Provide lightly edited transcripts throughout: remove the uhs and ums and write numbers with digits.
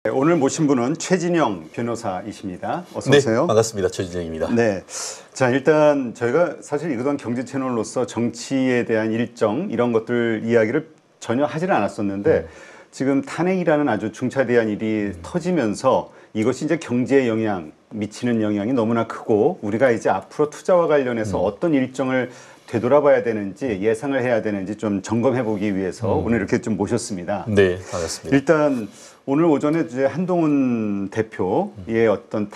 네, 오늘 모신 분은 최진영 변호사이십니다. 어서 네, 오세요. 반갑습니다. 최진영입니다. 네. 자, 일단 저희가 사실 이거던 경제 채널로서 정치에 대한 일정 이런 것들 이야기를 전혀 하지는 않았었는데 지금 탄핵이라는 아주 중차대한 일이 터지면서 이것이 이제 경제에 미치는 영향이 너무나 크고 우리가 이제 앞으로 투자와 관련해서 어떤 일정을 되돌아봐야 되는지 예상을 해야 되는지 좀 점검해 보기 위해서 오늘 이렇게 좀 모셨습니다. 네, 반갑습니다. 일단 오늘 오전에 이제 한동훈 대표의 어떤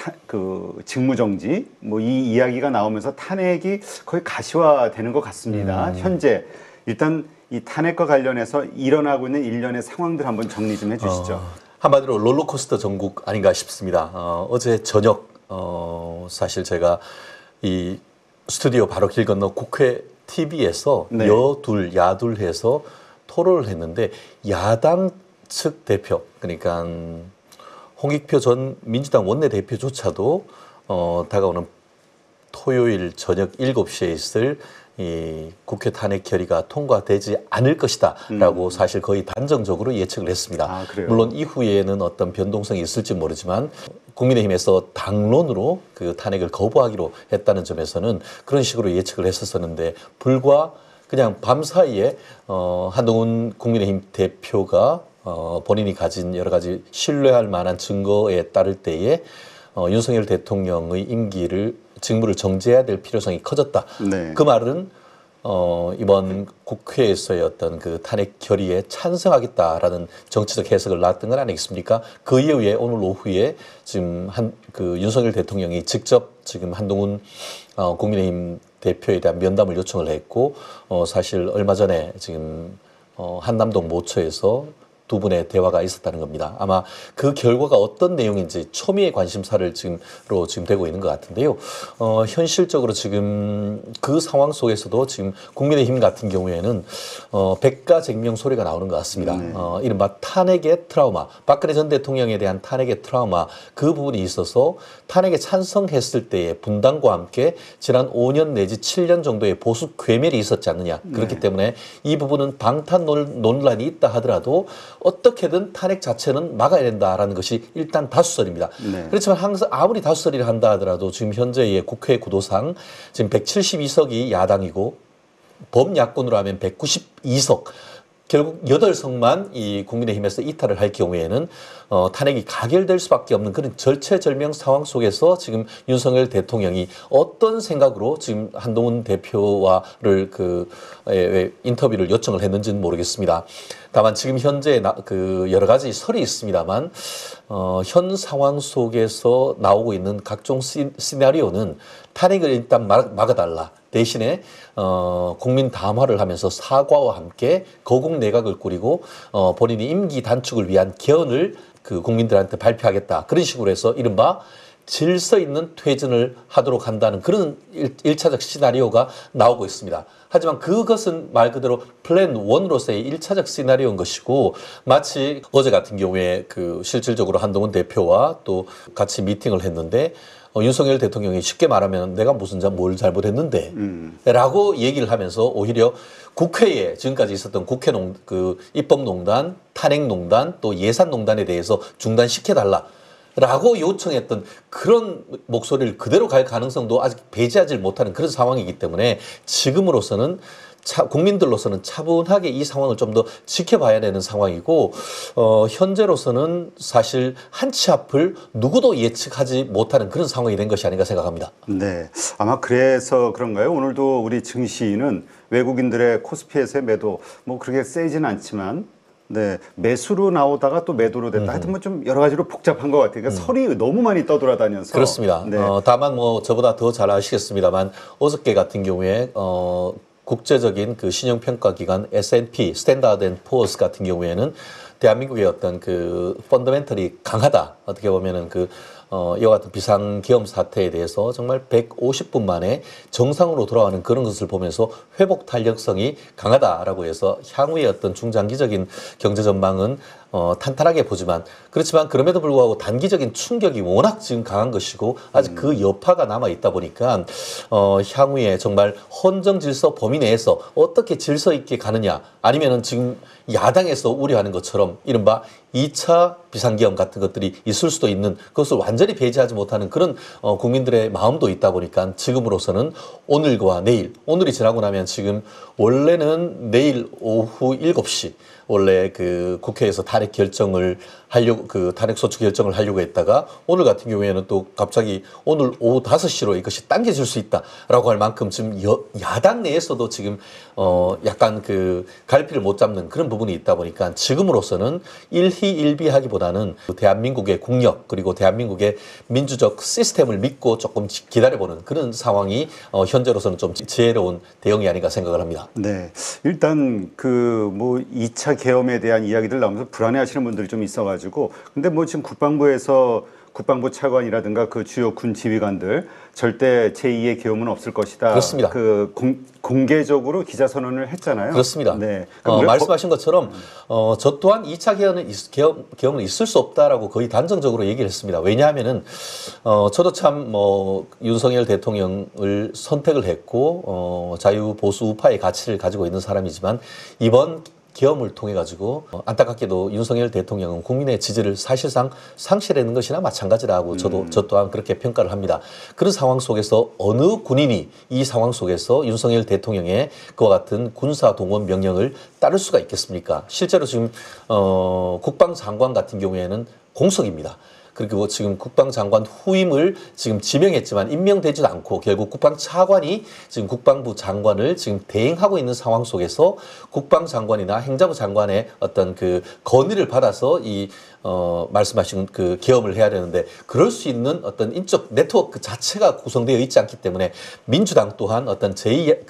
직무정지 뭐 이 이야기가 나오면서 탄핵이 거의 가시화되는 것 같습니다. 현재 일단 이 탄핵과 관련해서 일어나고 있는 일련의 상황들 한번 정리 좀 해주시죠. 한마디로 롤러코스터 전국 아닌가 싶습니다. 어제 저녁 사실 제가 이 스튜디오 바로 길 건너 국회 TV에서 네. 여둘 야둘 해서 토론을 했는데 야당 측 대표 그러니까 홍익표 전 민주당 원내대표조차도 다가오는 토요일 저녁 7시에 있을 이 국회 탄핵 결의가 통과되지 않을 것이다라고 사실 거의 단정적으로 예측을 했습니다. 아, 그래요? 물론 이후에는 어떤 변동성이 있을지 모르지만 국민의힘에서 당론으로 그 탄핵을 거부하기로 했다는 점에서는 그런 식으로 예측을 했었었는데 불과 그냥 밤 사이에 한동훈 국민의힘 대표가 본인이 가진 여러 가지 신뢰할 만한 증거에 따를 때에 윤석열 대통령의 직무를 정지해야 될 필요성이 커졌다. 네. 그 말은 이번 국회에서의 어떤 그 탄핵 결의에 찬성하겠다라는 정치적 해석을 놨던 건 아니겠습니까? 그 이후에 오늘 오후에 지금 윤석열 대통령이 직접 지금 한동훈 국민의힘 대표에 대한 면담을 요청을 했고 사실 얼마 전에 지금 한남동 모처에서 두 분의 대화가 있었다는 겁니다. 아마 그 결과가 어떤 내용인지 초미의 관심사를 지금 되고 있는 것 같은데요. 현실적으로 지금 그 상황 속에서도 지금 국민의힘 같은 경우에는 백가쟁명 소리가 나오는 것 같습니다. 이른바 탄핵의 트라우마, 박근혜 전 대통령에 대한 탄핵의 트라우마 그 부분이 있어서 탄핵에 찬성했을 때의 분당과 함께 지난 5년 내지 7년 정도의 보수 괴멸이 있었지 않느냐. 그렇기 때문에 이 부분은 방탄 논란이 있다 하더라도 어떻게든 탄핵 자체는 막아야 된다라는 것이 일단 다수설입니다. 그렇지만 항상 아무리 다수설이라 한다 하더라도 지금 현재의 국회 구도상 지금 172석이 야당이고 범야권으로 하면 192석 결국 8석만 이 국민의힘에서 이탈을 할 경우에는 탄핵이 가결될 수밖에 없는 그런 절체절명 상황 속에서 지금 윤석열 대통령이 어떤 생각으로 지금 한동훈 대표와를 인터뷰를 요청을 했는지는 모르겠습니다. 다만 지금 현재 여러 가지 설이 있습니다만 현 상황 속에서 나오고 있는 각종 시나리오는 탄핵을 일단 막아달라. 대신에 국민 담화를 하면서 사과와 함께 거국 내각을 꾸리고 본인이 임기 단축을 위한 개헌을 국민들한테 발표하겠다. 그런 식으로 해서 이른바 질서 있는 퇴진을 하도록 한다는 그런 1차적 시나리오가 나오고 있습니다. 하지만 그것은 말 그대로 플랜 1로서의 1차적 시나리오인 것이고 마치 어제 같은 경우에 실질적으로 한동훈 대표와 또 같이 미팅을 했는데 윤석열 대통령이 쉽게 말하면 내가 뭘 잘못했는데 라고 얘기를 하면서 오히려 국회에 지금까지 있었던 입법농단, 탄핵농단 또 예산농단에 대해서 중단시켜달라 라고 요청했던 그런 목소리를 그대로 갈 가능성도 아직 배제하지 못하는 그런 상황이기 때문에 지금으로서는 국민들로서는 차분하게 이 상황을 좀 더 지켜봐야 되는 상황이고 현재로서는 사실 한 치 앞을 누구도 예측하지 못하는 그런 상황이 된 것이 아닌가 생각합니다. 네, 아마 그래서 그런가요? 오늘도 우리 증시는 외국인들의 코스피에서의 매도 뭐 그렇게 세지는 않지만 네, 매수로 나오다가 또 매도로 됐다. 하여튼 뭐 좀 여러 가지로 복잡한 것 같아요. 그러니까 설이 너무 많이 떠돌아다녀서. 그렇습니다. 네. 다만 저보다 더 잘 아시겠습니다만 어저께 같은 경우에 국제적인 신용평가기관 S&P 스탠다드 앤 포어스 같은 경우에는 대한민국의 어떤 펀더멘털이 강하다. 어떻게 보면은 이와 같은 비상계엄 사태에 대해서 정말 150분 만에 정상으로 돌아가는 그런 것을 보면서 회복 탄력성이 강하다라고 해서 향후의 어떤 중장기적인 경제 전망은 탄탄하게 보지만 그렇지만 그럼에도 불구하고 단기적인 충격이 워낙 지금 강한 것이고 아직 그 여파가 남아 있다 보니까 향후에 정말 헌정 질서 범위 내에서 어떻게 질서 있게 가느냐 아니면은 지금 야당에서 우려하는 것처럼 것처럼 이른바 2차 비상계엄 같은 것들이 있을 수도 있는 그것을 완전히 배제하지 못하는 그런 국민들의 마음도 있다 보니까 지금으로서는 오늘과 내일, 오늘이 지나고 나면 지금 원래는 내일 오후 7시 원래 그 국회에서 탄핵 결정을 하려고 그 탄핵 소추 결정을 하려고 했다가 오늘 같은 경우에는 또 갑자기 오늘 오후 5시로 이것이 당겨질 수 있다라고 할 만큼 지금 야당 내에서도 지금 약간 그 갈피를 못 잡는 그런 부분이 있다 보니까 지금으로서는 일희일비하기보다는 대한민국의 국력 그리고 대한민국의 민주적 시스템을 믿고 조금 기다려보는 그런 상황이 현재로서는 좀 지혜로운 대응이 아닌가 생각을 합니다. 네, 일단 그 뭐 2차 계엄에 대한 이야기들 나오면서 불안해하시는 분들이 좀 있어가지고 근데 뭐 지금 국방부에서 국방부 차관이라든가 그 주요 군 지휘관들 절대 제2의 계엄은 없을 것이다. 그렇습니다. 그 공개적으로 기자 선언을 했잖아요. 그렇습니다. 네. 말씀하신 것처럼 저 또한 2차 계엄은 있을 수 없다라고 거의 단정적으로 얘기를 했습니다. 왜냐하면은 저도 참 윤석열 대통령을 선택을 했고 자유 보수 우파의 가치를 가지고 있는 사람이지만 이번 계엄을 통해 가지고 안타깝게도 윤석열 대통령은 국민의 지지를 사실상 상실하는 것이나 마찬가지라고 저 또한 그렇게 평가를 합니다. 그런 상황 속에서 어느 군인이 이 상황 속에서 윤석열 대통령의 그와 같은 군사 동원 명령을 따를 수가 있겠습니까? 실제로 지금 국방장관 같은 경우에는 공석입니다. 그리고 지금 국방장관 후임을 지금 지명했지만 임명되지도 않고 결국 국방차관이 지금 국방부 장관을 지금 대행하고 있는 상황 속에서 국방장관이나 행자부 장관의 어떤 그 건의를 받아서 이 말씀하신 그 계엄을 해야 되는데 그럴 수 있는 어떤 인적 네트워크 자체가 구성되어 있지 않기 때문에 민주당 또한 어떤 제2의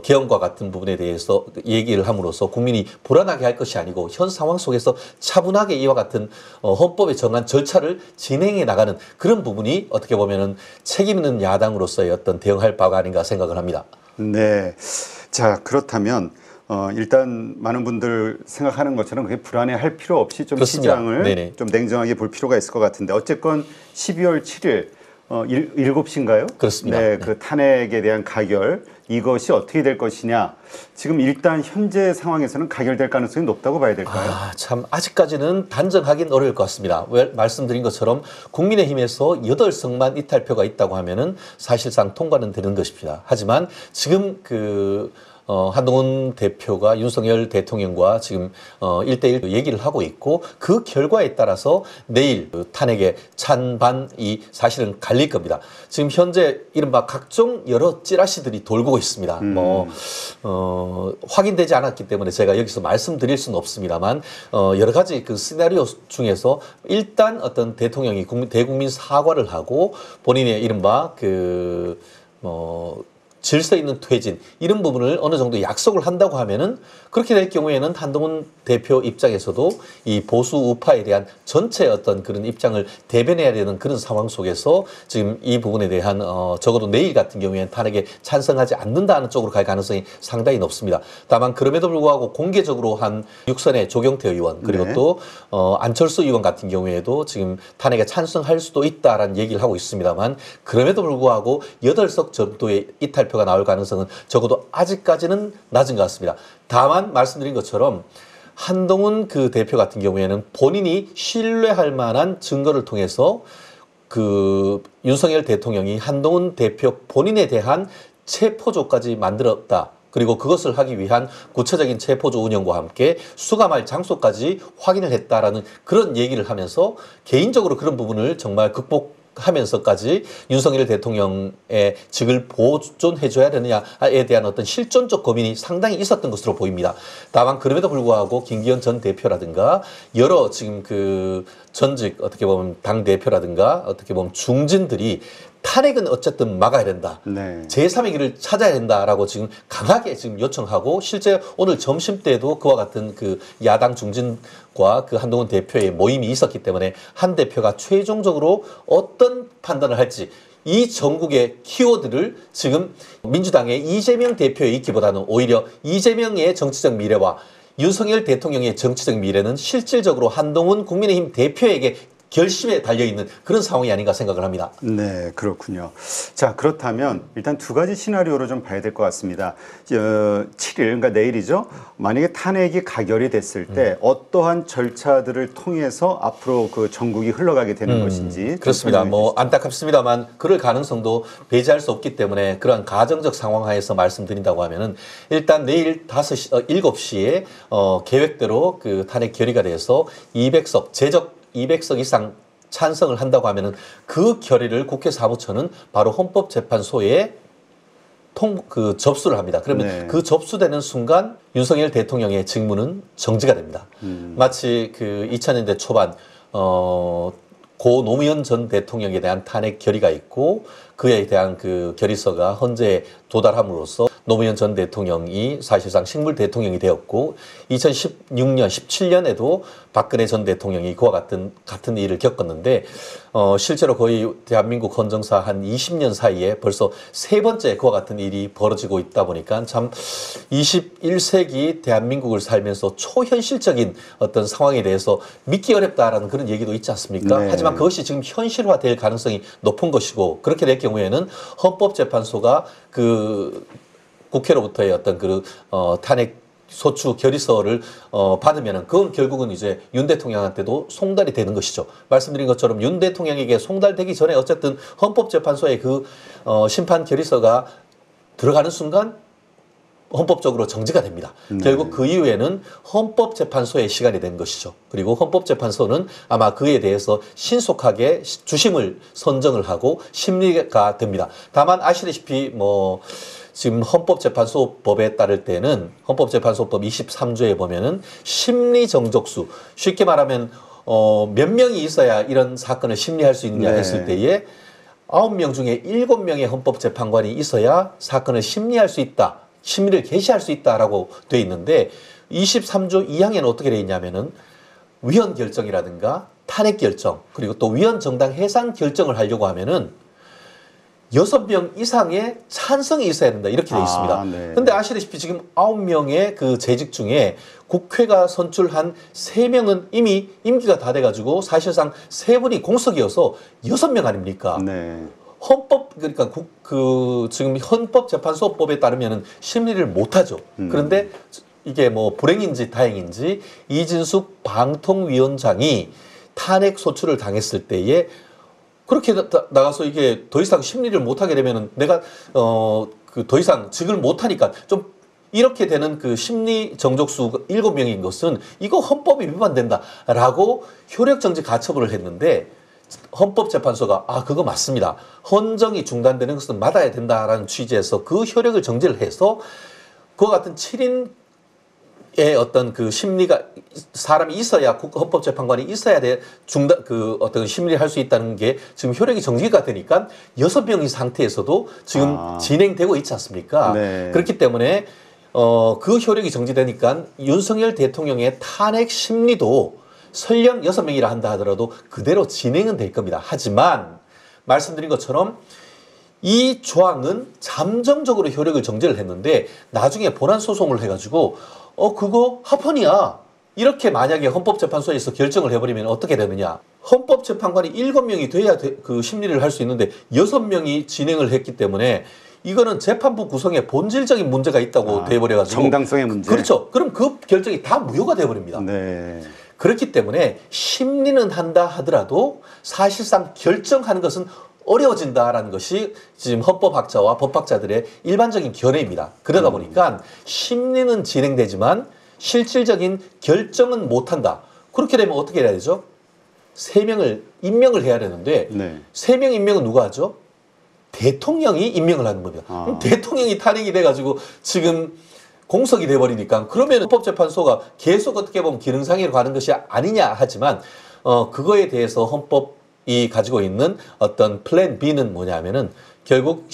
계엄과 같은 부분에 대해서 얘기를 함으로써 국민이 불안하게 할 것이 아니고 현 상황 속에서 차분하게 이와 같은 헌법에 정한 절차를 진행해 나가는 그런 부분이 어떻게 보면은 책임 있는 야당으로서의 어떤 대응할 바가 아닌가 생각을 합니다. 네. 자, 그렇다면 일단 많은 분들 생각하는 것처럼 그게 불안해할 필요 없이 좀 그렇습니다. 시장을 네네. 좀 냉정하게 볼 필요가 있을 것 같은데 어쨌건 12월 7일 7시인가요? 그렇습니다. 네, 그 탄핵에 대한 가결 이것이 어떻게 될 것이냐. 지금 일단 현재 상황에서는 가결될 가능성이 높다고 봐야 될까요? 참 아직까지는 단정하긴 어려울 것 같습니다. 왜 말씀드린 것처럼 국민의힘에서 8석만 이탈표가 있다고 하면은 사실상 통과는 되는 것입니다. 하지만 지금 한동훈 대표가 윤석열 대통령과 지금 1대1 얘기를 하고 있고 그 결과에 따라서 내일 탄핵의 찬반이 사실은 갈릴 겁니다. 지금 현재 이른바 각종 여러 찌라시들이 돌고 있습니다. 확인되지 않았기 때문에 제가 여기서 말씀드릴 수는 없습니다만 여러 가지 그 시나리오 중에서 일단 어떤 대통령이 대국민 사과를 하고 본인의 이른바 질서 있는 퇴진 이런 부분을 어느 정도 약속을 한다고 하면은 그렇게 될 경우에는 한동훈 대표 입장에서도 이 보수 우파에 대한 전체 어떤 그런 입장을 대변해야 되는 그런 상황 속에서 지금 이 부분에 대한 적어도 내일 같은 경우에는 탄핵에 찬성하지 않는다는 쪽으로 갈 가능성이 상당히 높습니다. 다만 그럼에도 불구하고 공개적으로 한 육선의 조경태 의원 그리고 네. 또 안철수 의원 같은 경우에도 지금 탄핵에 찬성할 수도 있다라는 얘기를 하고 있습니다만 그럼에도 불구하고 8석 정도의 이탈표가 나올 가능성은 적어도 아직까지는 낮은 것 같습니다. 다만 말씀드린 것처럼 한동훈 그 대표 같은 경우에는 본인이 신뢰할 만한 증거를 통해서 그 윤석열 대통령이 한동훈 대표 본인에 대한 체포조까지 만들었다. 그리고 그것을 하기 위한 구체적인 체포조 운영과 함께 수감할 장소까지 확인을 했다라는 그런 얘기를 하면서 개인적으로 그런 부분을 정말 하면서까지 윤석열 대통령의 직을 보존해줘야 되느냐에 대한 어떤 실존적 고민이 상당히 있었던 것으로 보입니다. 다만 그럼에도 불구하고 김기현 전 대표라든가 여러 지금 그 전직 어떻게 보면 당 대표라든가 어떻게 보면 중진들이 탄핵은 어쨌든 막아야 된다. 네. 제3의 길을 찾아야 된다라고 지금 강하게 지금 요청하고 실제 오늘 점심 때도 그와 같은 그 야당 중진과 그 한동훈 대표의 모임이 있었기 때문에 한 대표가 최종적으로 어떤 판단을 할지 이 전국의 키워드를 지금 민주당의 이재명 대표에 있기보다는 오히려 이재명의 정치적 미래와 윤석열 대통령의 정치적 미래는 실질적으로 한동훈 국민의힘 대표에게 결심에 달려있는 그런 상황이 아닌가 생각을 합니다. 네, 그렇군요. 자, 그렇다면 일단 두 가지 시나리오로 좀 봐야 될 것 같습니다. 7일, 그러니까 내일이죠. 만약에 탄핵이 가결이 됐을 때 어떠한 절차들을 통해서 앞으로 그 전국이 흘러가게 되는 것인지. 그렇습니다. 뭐 안타깝습니다만 그럴 가능성도 배제할 수 없기 때문에 그러한 가정적 상황 하에서 말씀드린다고 하면은 일단 내일 7시에 계획대로 그 탄핵 결의가 돼서 200석, 제적 200석 이상 찬성을 한다고 하면은 그 결의를 국회 사무처는 바로 헌법재판소에 접수를 합니다. 그러면 네. 그 접수되는 순간 윤석열 대통령의 직무는 정지가 됩니다. 마치 그 2000년대 초반 고 노무현 전 대통령에 대한 탄핵 결의가 있고 그에 대한 그 결의서가 헌재에 도달함으로써 노무현 전 대통령이 사실상 식물 대통령이 되었고 2016년, 17년에도 박근혜 전 대통령이 그와 같은 일을 겪었는데 실제로 거의 대한민국 헌정사 한 20년 사이에 벌써 세 번째 그와 같은 일이 벌어지고 있다 보니까 참 21세기 대한민국을 살면서 초현실적인 어떤 상황에 대해서 믿기 어렵다라는 그런 얘기도 있지 않습니까? 네. 하지만 그것이 지금 현실화될 가능성이 높은 것이고 그렇게 될 경우에는 헌법재판소가 그 국회로부터의 어떤 그 탄핵 소추 결의서를 받으면은 그건 결국은 이제 윤 대통령한테도 송달이 되는 것이죠. 말씀드린 것처럼 윤 대통령에게 송달되기 전에 어쨌든 헌법재판소의 그 심판 결의서가 들어가는 순간 헌법적으로 정지가 됩니다. 결국 그 이후에는 헌법재판소의 시간이 된 것이죠. 그리고 헌법재판소는 아마 그에 대해서 신속하게 주심을 선정을 하고 심리가 됩니다. 다만 아시다시피 뭐 지금 헌법재판소법에 따를 때는 헌법재판소법 23조에 보면은 심리정족수, 쉽게 말하면 몇 명이 있어야 이런 사건을 심리할 수 있느냐 했을 때에 9명 중에 7명의 헌법재판관이 있어야 사건을 심리할 수 있다. 심리를 개시할 수 있다라고 돼 있는데 23조 2항에는 어떻게 돼 있냐면은 위헌 결정이라든가 탄핵 결정 그리고 또 위헌 정당 해산 결정을 하려고 하면은 6명 이상의 찬성이 있어야 된다. 이렇게 돼 있습니다. 근데 아시다시피 지금 9명의 그 재직 중에 국회가 선출한 3명은 이미 임기가 다 돼가지고 사실상 3분이 공석이어서 6명 아닙니까? 네. 그러니까 지금 헌법재판소법에 따르면은 심리를 못하죠. 그런데 이게 뭐 불행인지 다행인지 이진숙 방통위원장이 탄핵 소추를 당했을 때에 그렇게 나가서 이게 더 이상 심리를 못하게 되면은 내가 더 이상 직을 못하니까 좀 이렇게 되는 그 심리 정족수 7명인 것은 이거 헌법이 위반된다라고 효력정지 가처분을 했는데 헌법재판소가 그거 맞습니다. 헌정이 중단되는 것은 막아야 된다라는 취지에서 그 효력을 정지를 해서 그와 같은 7인의 어떤 그 심리가 사람이 있어야 헌법재판관이 있어야 돼 어떤 심리를 할 수 있다는 게 지금 효력이 정지가 되니까 6명의 상태에서도 지금 진행되고 있지 않습니까? 네. 그렇기 때문에 그 효력이 정지되니까 윤석열 대통령의 탄핵 심리도 설령 6명이라 한다 하더라도 그대로 진행은 될 겁니다. 하지만 말씀드린 것처럼 이 조항은 잠정적으로 효력을 정지를 했는데 나중에 본안 소송을 해가지고 그거 합헌이야. 이렇게 만약에 헌법재판소에서 결정을 해버리면 어떻게 되느냐. 헌법재판관이 7명이 돼야 그 심리를 할 수 있는데 6명이 진행을 했기 때문에 이거는 재판부 구성에 본질적인 문제가 있다고 돼버려가지고 정당성의 문제. 그렇죠. 그럼 그 결정이 다 무효가 돼버립니다. 네. 그렇기 때문에 심리는 한다 하더라도 사실상 결정하는 것은 어려워진다라는 것이 지금 헌법학자와 법학자들의 일반적인 견해입니다. 그러다 보니까 심리는 진행되지만 실질적인 결정은 못한다. 그렇게 되면 어떻게 해야 되죠? 3명을 임명을 해야 되는데 3명 임명은 누가 하죠? 대통령이 임명을 하는 겁니다. 그럼 대통령이 탄핵이 돼가지고 지금 공석이 돼버리니까 그러면 헌법재판소가 계속 어떻게 보면 기능상의로 가는 것이 아니냐 하지만 그거에 대해서 헌법이 가지고 있는 어떤 플랜 B는 뭐냐면은 결국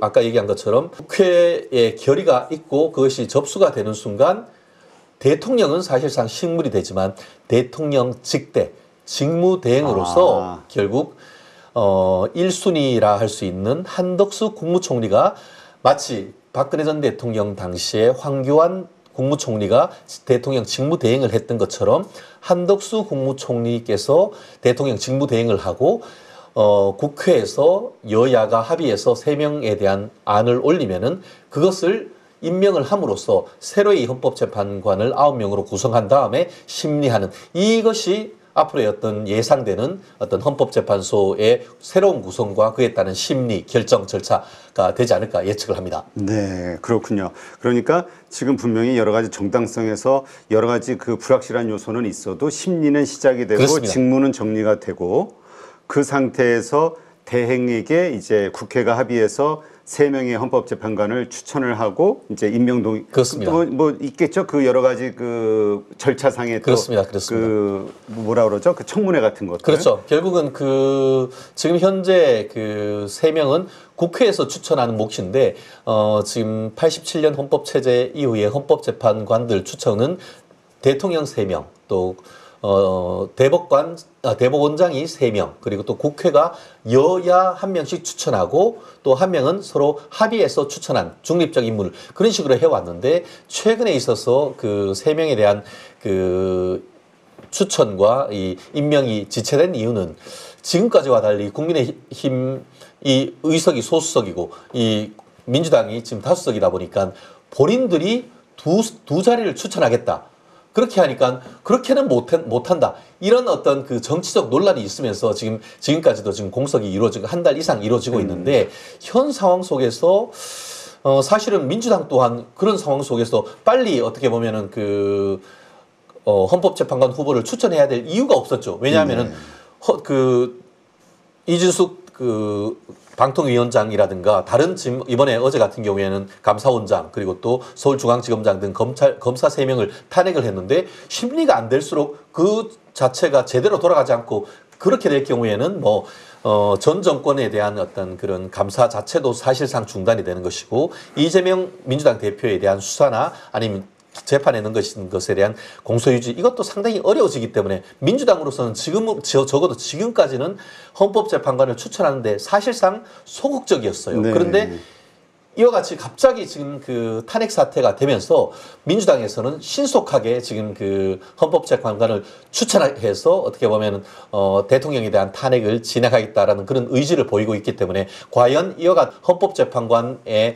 아까 얘기한 것처럼 국회에 결의가 있고 그것이 접수가 되는 순간 대통령은 사실상 식물이 되지만 대통령 직대 직무대행으로서 결국 1순위라 할 수 있는 한덕수 국무총리가 마치 박근혜 전 대통령 당시에 황교안 국무총리가 대통령 직무대행을 했던 것처럼 한덕수 국무총리께서 대통령 직무대행을 하고 국회에서 여야가 합의해서 3명에 대한 안을 올리면은 그것을 임명을 함으로써 새로이 헌법재판관을 9명으로 구성한 다음에 심리하는 이것이 앞으로의 어떤 예상되는 어떤 헌법재판소의 새로운 구성과 그에 따른 심리, 결정 절차가 되지 않을까 예측을 합니다. 네, 그렇군요. 그러니까 지금 분명히 여러 가지 정당성에서 여러 가지 그 불확실한 요소는 있어도 심리는 시작이 되고 그렇습니다. 직무는 정리가 되고 그 상태에서 대행에게 이제 국회가 합의해서 3명의 헌법재판관을 추천을 하고 이제 임명동 그렇습니다. 뭐 있겠죠. 그 여러 가지 그 절차상의 또 그렇습니다. 그 뭐라 그러죠? 그 청문회 같은 것들. 그렇죠. 결국은 지금 현재 그 3명은 국회에서 추천하는 몫인데 지금 87년 헌법체제 이후에 헌법재판관들 추천은 대통령 3명 또 대법원장이 3명, 그리고 또 국회가 여야 1명씩 추천하고 또 1명은 서로 합의해서 추천한 중립적 인물을 그런 식으로 해왔는데 최근에 있어서 그 3명에 대한 그 추천과 이 임명이 지체된 이유는 지금까지와 달리 국민의힘이 의석이 소수석이고 이 민주당이 지금 다수석이다 보니까 본인들이 두 자리를 추천하겠다. 그렇게 하니까 그렇게는 못한다. 이런 어떤 그 정치적 논란이 있으면서 지금까지도 지금 공석이 이루어지고 한 달 이상 이루어지고 있는데 현 상황 속에서 사실은 민주당 또한 그런 상황 속에서 빨리 어떻게 보면은 헌법재판관 후보를 추천해야 될 이유가 없었죠. 왜냐하면은 이준숙 방통위원장이라든가 다른 지금 이번에 어제 같은 경우에는 감사원장 그리고 또 서울중앙지검장 등 검사 3명을 탄핵을 했는데 심리가 안 될수록 그 자체가 제대로 돌아가지 않고 그렇게 될 경우에는 전 정권에 대한 어떤 그런 감사 자체도 사실상 중단이 되는 것이고 이재명 민주당 대표에 대한 수사나 아니면 재판에 넣은 것에 대한 공소유지 이것도 상당히 어려워지기 때문에 민주당으로서는 적어도 지금까지는 헌법재판관을 추천하는데 사실상 소극적이었어요. 네. 그런데 이와 같이 갑자기 지금 그 탄핵 사태가 되면서 민주당에서는 신속하게 지금 그 헌법재판관을 추천해서 어떻게 보면 대통령에 대한 탄핵을 진행하겠다라는 그런 의지를 보이고 있기 때문에 과연 이와 같은 헌법재판관을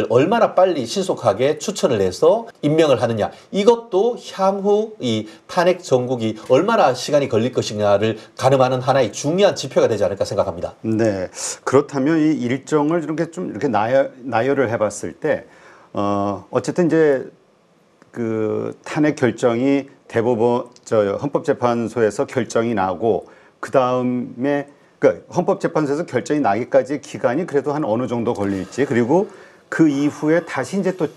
얼마나 빨리 신속하게 추천을 해서 임명을 하느냐 이것도 향후 이 탄핵 정국이 얼마나 시간이 걸릴 것인가를 가늠하는 하나의 중요한 지표가 되지 않을까 생각합니다. 네. 그렇다면 이 일정을 이렇게 나열을 해봤을 때, 어쨌든 이제 그 탄핵 결정이 헌법재판소에서 결정이 나고, 그 다음에, 그러니까 헌법재판소에서 결정이 나기까지 기간이 그래도 한 어느 정도 걸릴지, 그리고 그 이후에 다시 이제 또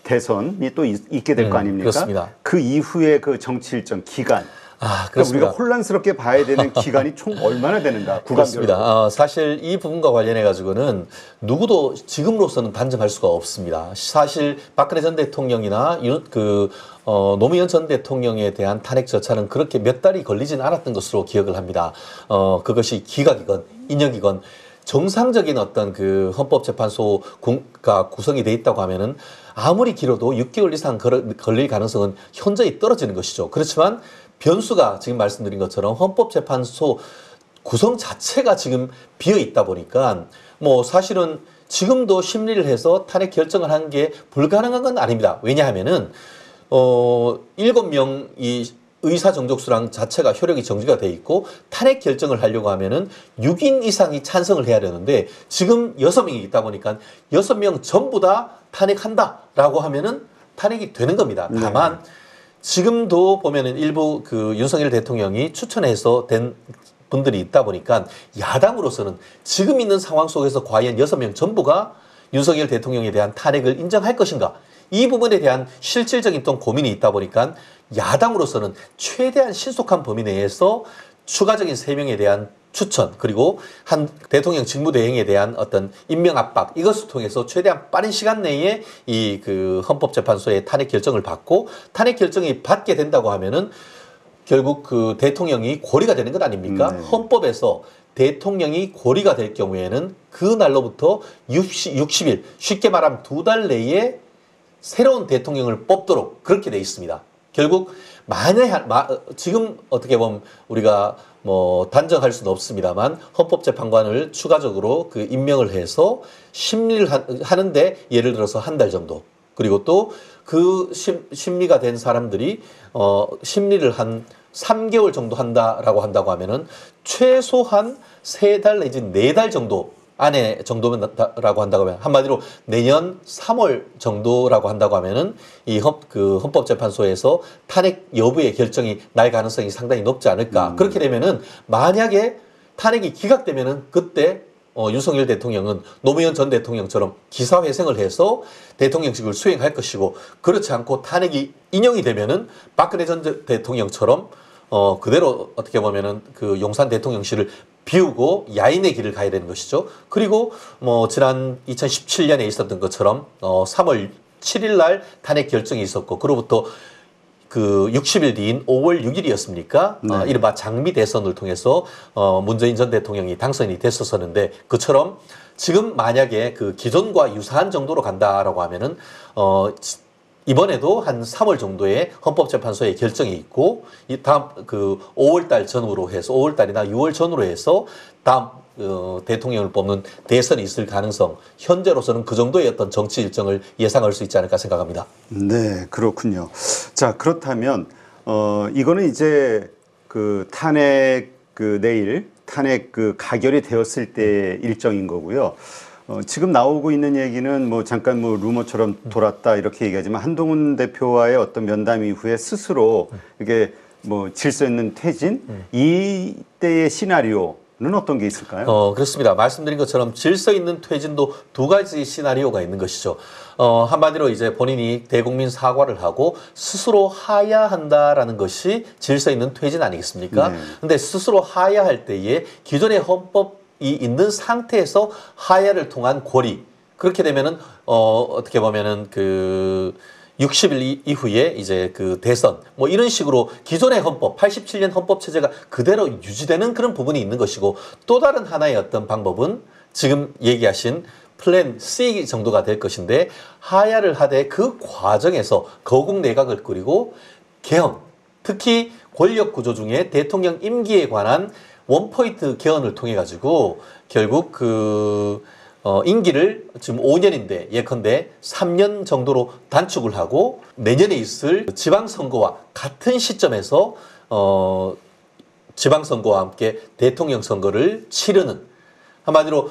대선이 또 있게 될 거 아닙니까? 그렇습니다. 그 이후에 그 정치 일정 기간. 그러니까 그렇습니다. 우리가 혼란스럽게 봐야 되는 기간이 총 얼마나 되는가? 그렇습니다. 사실 이 부분과 관련해 가지고는 누구도 지금으로서는 단정할 수가 없습니다. 사실 박근혜 전 대통령이나 노무현 전 대통령에 대한 탄핵 절차는 그렇게 몇 달이 걸리진 않았던 것으로 기억을 합니다. 그것이 기각이건 인역이건 정상적인 어떤 그 헌법재판소가 구성이 돼 있다고 하면은 아무리 길어도 6개월 이상 걸릴 가능성은 현저히 떨어지는 것이죠. 그렇지만 변수가 지금 말씀드린 것처럼 헌법재판소 구성 자체가 지금 비어 있다 보니까 사실은 지금도 심리를 해서 탄핵 결정을 하는 게 불가능한 건 아닙니다. 왜냐하면은 7명이 의사 정족수랑 자체가 효력이 정지가 돼 있고 탄핵 결정을 하려고 하면은 6인 이상이 찬성을 해야 되는데 지금 6명이 있다 보니까 6명 전부 다 탄핵한다라고 하면은 탄핵이 되는 겁니다. 다만 지금도 보면은 일부 그 윤석열 대통령이 추천해서 된 분들이 있다 보니까 야당으로서는 지금 있는 상황 속에서 과연 6명 전부가 윤석열 대통령에 대한 탄핵을 인정할 것인가? 이 부분에 대한 실질적인 또 고민이 있다 보니까 야당으로서는 최대한 신속한 범위 내에서 추가적인 3명에 대한 추천 그리고 한 대통령 직무대행에 대한 어떤 임명 압박 이것을 통해서 최대한 빠른 시간 내에 이 그 헌법재판소의 탄핵 결정을 받고 탄핵 결정이 받게 된다고 하면은 결국 그 대통령이 고리가 되는 것 아닙니까? 헌법에서 대통령이 고리가 될 경우에는 그 날로부터 60일 쉽게 말하면 2달 내에 새로운 대통령을 뽑도록 그렇게 돼 있습니다. 결국 지금 어떻게 보면 우리가 뭐 단정할 수는 없습니다만 헌법재판관을 추가적으로 그 임명을 해서 심리를 하는데 예를 들어서 한 달 정도, 그리고 또 그 심리가 된 사람들이 심리를 한 3개월 정도 한다라고 한다고 하면은 최소한 3달 내지 4달 정도 안에 정도라고 한다고 하면, 한마디로 내년 3월 정도라고 한다고 하면은 이 헌법재판소에서 탄핵 여부의 결정이 날 가능성이 상당히 높지 않을까. 그렇게 되면은 만약에 탄핵이 기각되면은 그때 윤석열 대통령은 노무현 전 대통령처럼 기사회생을 해서 대통령직을 수행할 것이고, 그렇지 않고 탄핵이 인용이 되면은 박근혜 전 대통령처럼 그대로 어떻게 보면은 그 용산 대통령실을 비우고 야인의 길을 가야 되는 것이죠. 그리고 뭐 지난 2017년에 있었던 것처럼 3월 7일 날 탄핵 결정이 있었고, 그로부터 그 60일 뒤인 5월 6일이었습니까? 네. 이른바 장미 대선을 통해서 문재인 전 대통령이 당선이 됐었었는데, 그처럼 지금 만약에 그 기존과 유사한 정도로 간다라고 하면은 이번에도 한 3월 정도에 헌법재판소의 결정이 있고, 이 다음 그 5월달 전후로 해서 5월달이나 6월 전후로 해서 다음 대통령을 뽑는 대선이 있을 가능성, 현재로서는 그 정도의 어떤 정치 일정을 예상할 수 있지 않을까 생각합니다. 네, 그렇군요. 자, 그렇다면 이거는 이제 그 탄핵 내일 탄핵 가결이 되었을 때 일정인 거고요. 지금 나오고 있는 얘기는 뭐 잠깐 뭐 루머처럼 돌았다 이렇게 얘기하지만, 한동훈 대표와의 어떤 면담 이후에 스스로 이게 뭐 질서 있는 퇴진, 이때의 시나리오는 어떤 게 있을까요? 그렇습니다. 말씀드린 것처럼 질서 있는 퇴진도 두 가지 시나리오가 있는 것이죠. 한마디로 이제 본인이 대국민 사과를 하고 스스로 하야한다라는 것이 질서 있는 퇴진 아니겠습니까? 네. 근데 스스로 하야할 때에 기존의 헌법이 있는 상태에서 하야를 통한 고리, 그렇게 되면은 어떻게 보면은 그 60일 이후에 이제 그 대선 뭐 이런 식으로 기존의 헌법 87년 헌법 체제가 그대로 유지되는 그런 부분이 있는 것이고, 또 다른 하나의 어떤 방법은 지금 얘기하신 플랜 C 정도가 될 것인데, 하야를 하되 그 과정에서 거국 내각을 꾸리고 개헌, 특히 권력 구조 중에 대통령 임기에 관한 원포인트 개헌을 통해 가지고 결국 그 임기를 지금 5년인데 예컨대 3년 정도로 단축을 하고 내년에 있을 지방선거와 같은 시점에서 지방선거와 함께 대통령 선거를 치르는, 한마디로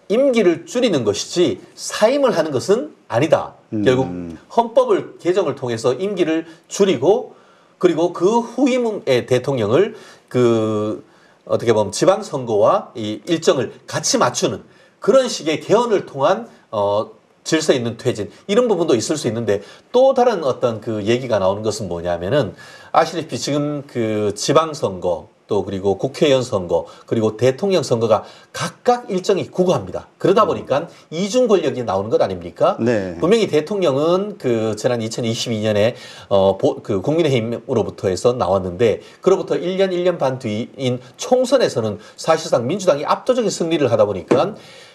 임기를 줄이는 것이지 사임을 하는 것은 아니다. 결국 헌법을 개정을 통해서 임기를 줄이고, 그리고 그 후임의 대통령을 그 어떻게 보면 지방선거와 이 일정을 같이 맞추는 그런 식의 개헌을 통한 질서 있는 퇴진, 이런 부분도 있을 수 있는데, 또 다른 어떤 그 얘기가 나오는 것은 뭐냐면은, 아시다시피 지금 그 지방선거 또 그리고 국회의원 선거 그리고 대통령 선거가 각각 일정이 구구합니다. 그러다 보니까 이중 권력이 나오는 것 아닙니까? 네. 분명히 대통령은 그 지난 2022년에 그 국민의힘으로부터 해서 나왔는데, 그로부터 1년 반 뒤인 총선에서는 사실상 민주당이 압도적인 승리를 하다 보니까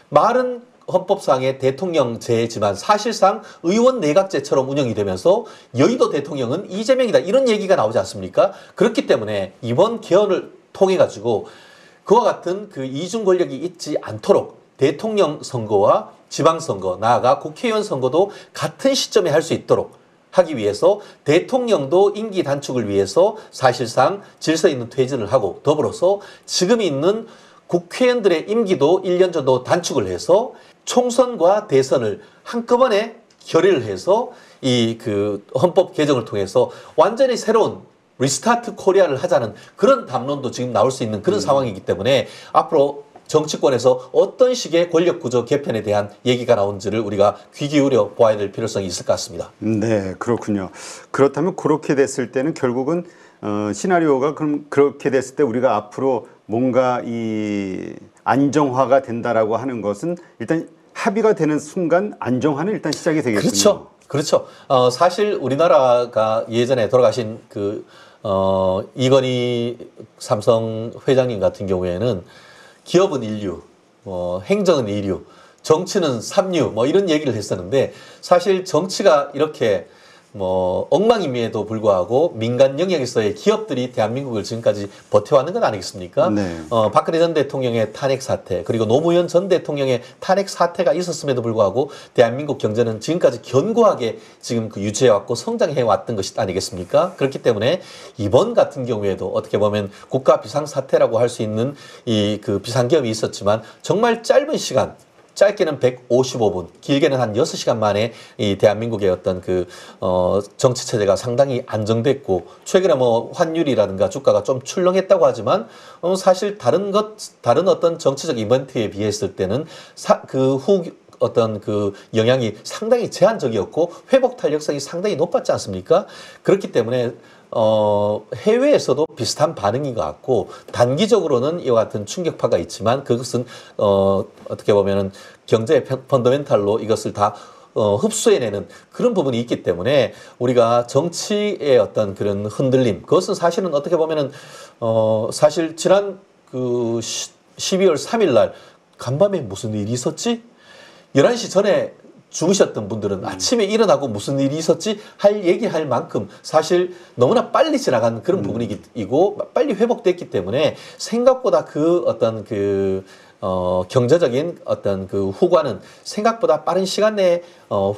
말은 헌법상의 대통령제지만 사실상 의원 내각제처럼 운영이 되면서 여의도 대통령은 이재명이다, 이런 얘기가 나오지 않습니까? 그렇기 때문에 이번 개헌을 통해 가지고 그와 같은 그 이중 권력이 있지 않도록 대통령 선거와 지방선거, 나아가 국회의원 선거도 같은 시점에 할 수 있도록 하기 위해서 대통령도 임기 단축을 위해서 사실상 질서 있는 퇴진을 하고, 더불어서 지금 있는 국회의원들의 임기도 1년 정도 단축을 해서 총선과 대선을 한꺼번에 결의를 해서 이 그 헌법 개정을 통해서 완전히 새로운 리스타트 코리아를 하자는 그런 담론도 지금 나올 수 있는 그런 상황이기 때문에, 앞으로 정치권에서 어떤 식의 권력 구조 개편에 대한 얘기가 나온지를 우리가 귀 기울여 보아야 될 필요성이 있을 것 같습니다. 네, 그렇군요. 그렇다면 그렇게 됐을 때는 결국은 시나리오가 그럼 그렇게 됐을 때 우리가 앞으로 뭔가 이 안정화가 된다라고 하는 것은 일단 합의가 되는 순간 안정화는 일단 시작이 되겠군요. 그렇죠. 그렇죠. 사실 우리나라가 예전에 돌아가신 그 이건희 삼성 회장님 같은 경우에는 기업은 인류, 행정은 이류, 정치는 삼류 뭐 이런 얘기를 했었는데 사실 정치가 이렇게 뭐 엉망임에도 불구하고 민간 영역에서의 기업들이 대한민국을 지금까지 버텨왔는 건 아니겠습니까? 네. 박근혜 전 대통령의 탄핵 사태 그리고 노무현 전 대통령의 탄핵 사태가 있었음에도 불구하고 대한민국 경제는 지금까지 견고하게 지금 그 유지해왔고 성장해왔던 것이 아니겠습니까? 그렇기 때문에 이번 같은 경우에도 어떻게 보면 국가 비상사태라고 할 수 있는 이 그 비상기업이 있었지만 정말 짧은 시간 짧게는 155분, 길게는 한 6시간 만에 이 대한민국의 어떤 정치 체제가 상당히 안정됐고, 최근에 뭐 환율이라든가 주가가 좀 출렁했다고 하지만, 사실 다른 어떤 정치적 이벤트에 비했을 때는 어떤 영향이 상당히 제한적이었고, 회복 탄력성이 상당히 높았지 않습니까? 그렇기 때문에 해외에서도 비슷한 반응인 것 같고 단기적으로는 이와 같은 충격파가 있지만 그것은 어떻게 보면은 경제의 펀더멘탈로 이것을 다 흡수해내는 그런 부분이 있기 때문에 우리가 정치의 어떤 그런 흔들림 그것은 사실은 어떻게 보면은 사실 지난 12월 3일 날 간밤에 무슨 일이 있었지? 11시 전에 죽으셨던 분들은 아침에 일어나고 무슨 일이 있었지 얘기할 만큼 사실 너무나 빨리 지나간 그런 부분이고 빨리 회복됐기 때문에 생각보다 경제적인 어떤 후과는 생각보다 빠른 시간 내에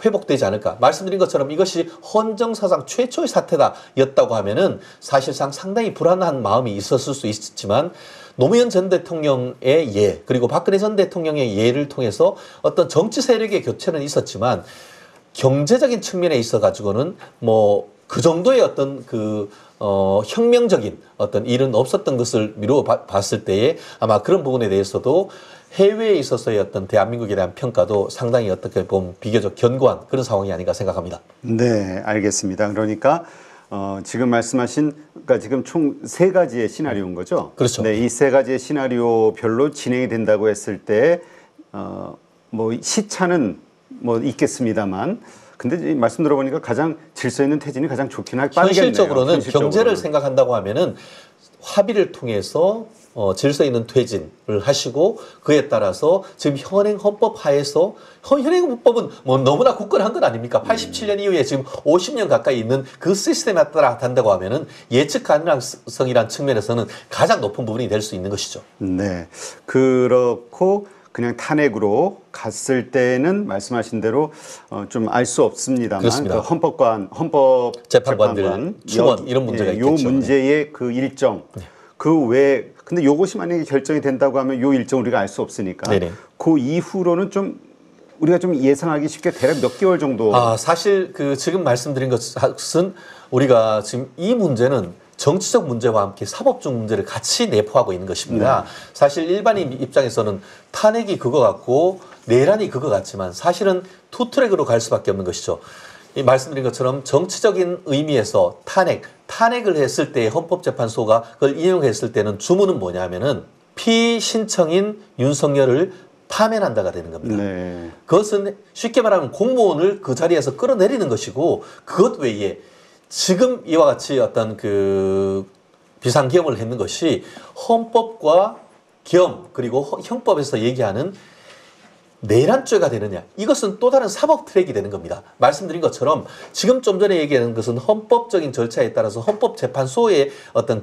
회복되지 않을까. 말씀드린 것처럼 이것이 헌정사상 최초의 사태다였다고 하면은 사실상 상당히 불안한 마음이 있었을 수 있지만 노무현 전 대통령의 예, 그리고 박근혜 전 대통령의 예를 통해서 어떤 정치 세력의 교체는 있었지만 경제적인 측면에 있어 가지고는 뭐 그 정도의 어떤 혁명적인 어떤 일은 없었던 것을 미루어 봤을 때에 아마 그런 부분에 대해서도 해외에 있어서의 어떤 대한민국에 대한 평가도 상당히 어떻게 보면 비교적 견고한 그런 상황이 아닌가 생각합니다. 네, 알겠습니다. 그러니까 지금 말씀하신 그러니까 지금 총 3가지의 시나리오인 거죠? 그렇죠. 네, 이 3가지의 시나리오별로 진행이 된다고 했을 때 뭐 시차는 뭐 있겠습니다만 근데 말씀 들어보니까 가장 질서 있는 퇴진이 가장 좋긴 할 빠르겠네요. 현실적으로는 경제를 생각한다고 하면은 합의를 통해서 질서 있는 퇴진을 하시고 그에 따라서 지금 현행 헌법 하에서 현행 헌법은 뭐 너무나 굳건한 건 아닙니까? 87년 이후에 지금 50년 가까이 있는 그 시스템에 따라 한다고 하면은 예측 가능성이란 측면에서는 가장 높은 부분이 될 수 있는 것이죠. 네, 그렇고 그냥 탄핵으로 갔을 때는 말씀하신 대로 좀 알 수 없습니다만 그렇습니다. 헌법재판관 충원 이런 문제가 있겠죠. 요 문제의 그 일정 그 외에 근데 요것이 만약에 결정이 된다고 하면 요 일정 우리가 알 수 없으니까 네네. 그 이후로는 좀 우리가 좀 예상하기 쉽게 대략 몇 개월 정도 사실 지금 말씀드린 것은 우리가 지금 이 문제는 정치적 문제와 함께 사법적 문제를 같이 내포하고 있는 것입니다. 사실 일반인 입장에서는 탄핵이 그거 같고 내란이 그거 같지만 사실은 투트랙으로 갈 수밖에 없는 것이죠. 이 말씀드린 것처럼 정치적인 의미에서 탄핵을 했을 때 헌법재판소가 그걸 인용했을 때는 주문은 뭐냐면은 피신청인 윤석열을 파면한다가 되는 겁니다. 네. 그것은 쉽게 말하면 공무원을 그 자리에서 끌어내리는 것이고 그것 외에 지금 이와 같이 어떤 비상계엄을 했는 것이 헌법과 계엄 그리고 형법에서 얘기하는 내란죄가 되느냐 이것은 또 다른 사법 트랙이 되는 겁니다. 말씀드린 것처럼 지금 좀 전에 얘기하는 것은 헌법적인 절차에 따라서 헌법재판소의 어떤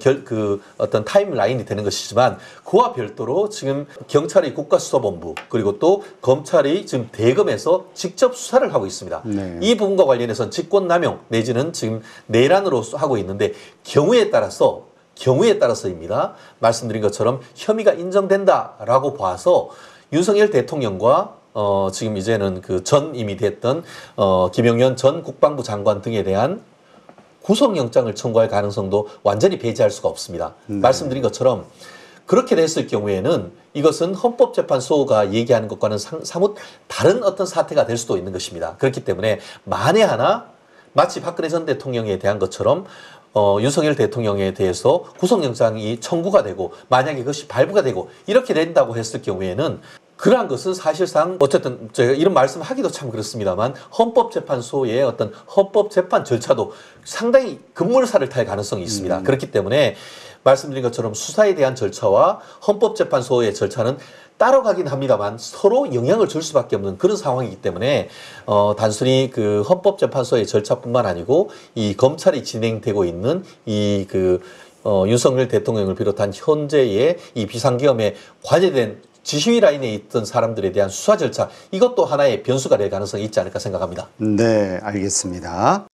어떤 타임라인이 되는 것이지만 그와 별도로 지금 경찰의 국가수사본부 그리고 또 검찰이 지금 대검에서 직접 수사를 하고 있습니다. 네. 이 부분과 관련해서는 직권남용 내지는 지금 내란으로 하고 있는데 경우에 따라서입니다. 말씀드린 것처럼 혐의가 인정된다라고 봐서 윤석열 대통령과 지금 이제는 이미 됐던 김용현 전 국방부 장관 등에 대한 구속영장을 청구할 가능성도 완전히 배제할 수가 없습니다. 말씀드린 것처럼 그렇게 됐을 경우에는 이것은 헌법재판소가 얘기하는 것과는 사뭇 다른 어떤 사태가 될 수도 있는 것입니다. 그렇기 때문에 만에 하나 마치 박근혜 전 대통령에 대한 것처럼 윤석열 대통령에 대해서 구속영장이 청구가 되고 만약에 그것이 발부가 되고 이렇게 된다고 했을 경우에는 그러한 것은 사실상 어쨌든 제가 이런 말씀하기도 참 그렇습니다만 헌법재판소의 어떤 헌법재판 절차도 상당히 급물살을 탈 가능성이 있습니다. 그렇기 때문에 말씀드린 것처럼 수사에 대한 절차와 헌법재판소의 절차는 따라가긴 합니다만 서로 영향을 줄 수밖에 없는 그런 상황이기 때문에 단순히 그 헌법재판소의 절차뿐만 아니고 이 검찰이 진행되고 있는 이 윤석열 대통령을 비롯한 현재의 이 비상계엄에 관여된 지휘 라인에 있던 사람들에 대한 수사 절차, 이것도 하나의 변수가 될 가능성이 있지 않을까 생각합니다. 네, 알겠습니다.